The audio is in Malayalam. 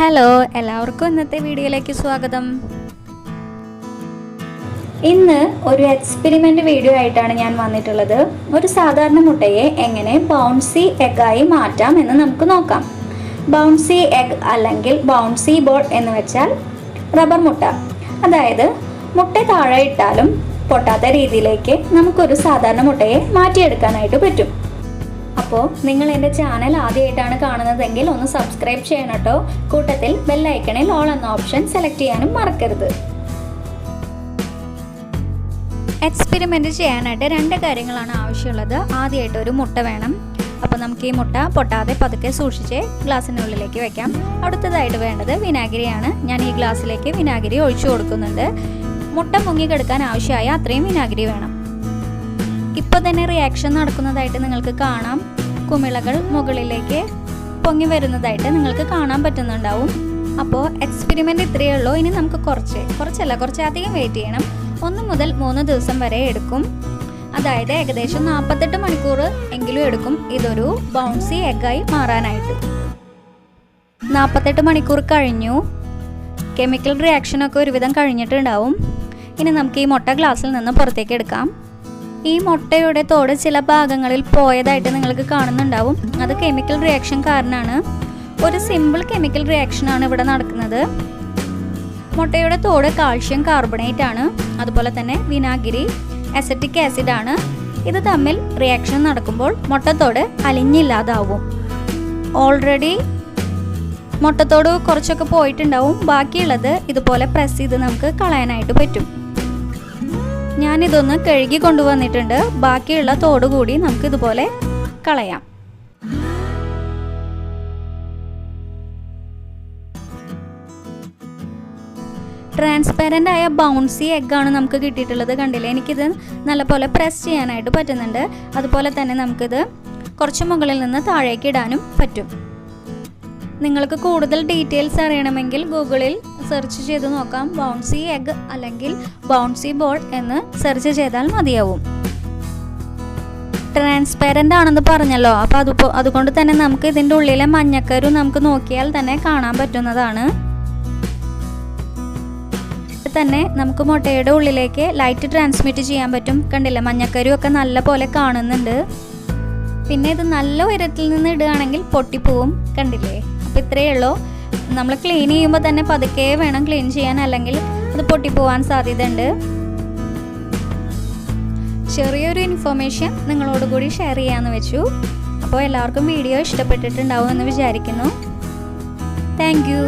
ഹലോ, എല്ലാവർക്കും ഇന്നത്തെ വീഡിയോയിലേക്ക് സ്വാഗതം. ഇന്ന് ഒരു എക്സ്പെരിമെൻ്റ് വീഡിയോ ആയിട്ടാണ് ഞാൻ വന്നിട്ടുള്ളത്. ഒരു സാധാരണ മുട്ടയെ എങ്ങനെ ബൗൺസി എഗ്ഗായി മാറ്റാം എന്ന് നമുക്ക് നോക്കാം. ബൗൺസി എഗ് അല്ലെങ്കിൽ ബൗൺസി ബോൾ എന്ന് വെച്ചാൽ റബ്ബർ മുട്ട. അതായത് മുട്ട താഴെ ഇട്ടാലും പൊട്ടാത്ത രീതിയിലേക്ക് നമുക്കൊരു സാധാരണ മുട്ടയെ മാറ്റിയെടുക്കാനായിട്ട് പറ്റും. അപ്പോൾ നിങ്ങൾ എൻ്റെ ചാനൽ ആദ്യമായിട്ടാണ് കാണുന്നതെങ്കിൽ ഒന്ന് സബ്സ്ക്രൈബ് ചെയ്യണം കേട്ടോ. കൂട്ടത്തിൽ ബെല്ലൈക്കണിൽ ഓൾ എന്ന ഓപ്ഷൻ സെലക്ട് ചെയ്യാനും മറക്കരുത്. എക്സ്പെരിമെൻ്റ് ചെയ്യാനായിട്ട് 2 കാര്യങ്ങളാണ് ആവശ്യമുള്ളത്. ആദ്യമായിട്ട് ഒരു മുട്ട വേണം. അപ്പോൾ നമുക്ക് ഈ മുട്ട പൊട്ടാതെ പതുക്കെ സൂക്ഷിച്ച് ഗ്ലാസ്സിനുള്ളിലേക്ക് വെക്കാം. അടുത്തതായിട്ട് വേണ്ടത് വിനാഗിരിയാണ്. ഞാൻ ഈ ഗ്ലാസ്സിലേക്ക് വിനാഗിരി ഒഴിച്ചു കൊടുക്കുന്നുണ്ട്. മുട്ട മുങ്ങിക്കെടുക്കാൻ ആവശ്യമായ അത്രയും വിനാഗിരി വേണം. ഇപ്പോൾ തന്നെ റിയാക്ഷൻ നടക്കുന്നതായിട്ട് നിങ്ങൾക്ക് കാണാം. കുമിളകൾ മുകളിലേക്ക് പൊങ്ങി വരുന്നതായിട്ട് നിങ്ങൾക്ക് കാണാൻ പറ്റുന്നുണ്ടാവും. അപ്പോൾ എക്സ്പെരിമെൻ്റ് ഇത്രയേ ഉള്ളൂ. ഇനി നമുക്ക് കുറച്ചധികം വെയിറ്റ് ചെയ്യണം. 1 മുതൽ 3 ദിവസം വരെ എടുക്കും. അതായത് ഏകദേശം 48 മണിക്കൂർ എങ്കിലും എടുക്കും ഇതൊരു ബൗൺസി എഗ്ഗായി മാറാനായിട്ട്. 48 മണിക്കൂർ കഴിഞ്ഞു. കെമിക്കൽ റിയാക്ഷനൊക്കെ ഒരുവിധം കഴിഞ്ഞിട്ടുണ്ടാവും. ഇനി നമുക്ക് ഈ മുട്ട ഗ്ലാസ്സിൽ നിന്ന് പുറത്തേക്ക് എടുക്കാം. ഈ മുട്ടയുടെ തോട് ചില ഭാഗങ്ങളിൽ പോയതായിട്ട് നിങ്ങൾക്ക് കാണുന്നുണ്ടാവും. അത് കെമിക്കൽ റിയാക്ഷൻ കാരണമാണ്. ഒരു സിമ്പിൾ കെമിക്കൽ റിയാക്ഷനാണ് ഇവിടെ നടക്കുന്നത്. മുട്ടയുടെ തോട് കാൽഷ്യം കാർബണേറ്റ് ആണ്. അതുപോലെ തന്നെ വിനാഗിരി അസറ്റിക് ആസിഡ് ആണ്. ഇത് തമ്മിൽ റിയാക്ഷൻ നടക്കുമ്പോൾ മുട്ടത്തോട് അലിഞ്ഞില്ലാതാവും. ഓൾറെഡി മുട്ടത്തോട് കുറച്ചൊക്കെ പോയിട്ടുണ്ടാവും. ബാക്കിയുള്ളത് ഇതുപോലെ പ്രസ് ചെയ്ത് നമുക്ക് കളയാനായിട്ട് പറ്റും. ഞാനിതൊന്ന് കഴുകി കൊണ്ടുവന്നിട്ടുണ്ട്. ബാക്കിയുള്ള തോട് കൂടി നമുക്ക് ഇതുപോലെ കളയാം. ട്രാൻസ്പെറൻ്റ് ആയ ബൗൺസി എഗ്ഗാണ് നമുക്ക് കിട്ടിയിട്ടുള്ളത്. കണ്ടില്ലേ, എനിക്കിത് നല്ലപോലെ പ്രസ് ചെയ്യാനായിട്ട് പറ്റുന്നുണ്ട്. അതുപോലെ തന്നെ നമുക്കിത് കുറച്ച് മുകളിൽ നിന്ന് താഴേക്ക് ഇടാനും പറ്റും. നിങ്ങൾക്ക് കൂടുതൽ ഡീറ്റെയിൽസ് അറിയണമെങ്കിൽ ഗൂഗിളിൽ സെർച്ച് ചെയ്ത് നോക്കാം. ബൗൺസി എഗ് അല്ലെങ്കിൽ ബൗൺസി ബോൾ എന്ന് സെർച്ച് ചെയ്താൽ മതിയാവും. ട്രാൻസ്പെറൻ്റ് ആണെന്ന് പറഞ്ഞല്ലോ. അപ്പോൾ അതുകൊണ്ട് തന്നെ നമുക്ക് ഇതിൻ്റെ ഉള്ളിലെ മഞ്ഞക്കരു നമുക്ക് നോക്കിയാൽ തന്നെ കാണാൻ പറ്റുന്നതാണ്. തന്നെ നമുക്ക് മുട്ടയുടെ ഉള്ളിലേക്ക് ലൈറ്റ് ട്രാൻസ്മിറ്റ് ചെയ്യാൻ പറ്റും. കണ്ടില്ലേ, മഞ്ഞക്കരു ഒക്കെ നല്ല പോലെ കാണുന്നുണ്ട്. പിന്നെ ഇത് നല്ല ഉയരത്തിൽ നിന്ന് ഇടുകയാണെങ്കിൽ പൊട്ടിപ്പോവും. കണ്ടില്ലേ, അപ്പോൾ ഇത്രയേ ഉള്ളൂ. നമ്മൾ ക്ലീൻ ചെയ്യുമ്പോൾ തന്നെ പതുക്കെ വേണം ക്ലീൻ ചെയ്യാൻ, അല്ലെങ്കിൽ അത് പൊട്ടിപ്പോവാൻ സാധ്യതയുണ്ട്. ചെറിയൊരു ഇൻഫർമേഷൻ നിങ്ങളോട് കൂടി ഷെയർ ചെയ്യാമെന്ന് വെച്ചു. അപ്പോൾ എല്ലാവർക്കും വീഡിയോ ഇഷ്ടപ്പെട്ടിട്ടുണ്ടാവും എന്ന് വിചാരിക്കുന്നു. Thank you.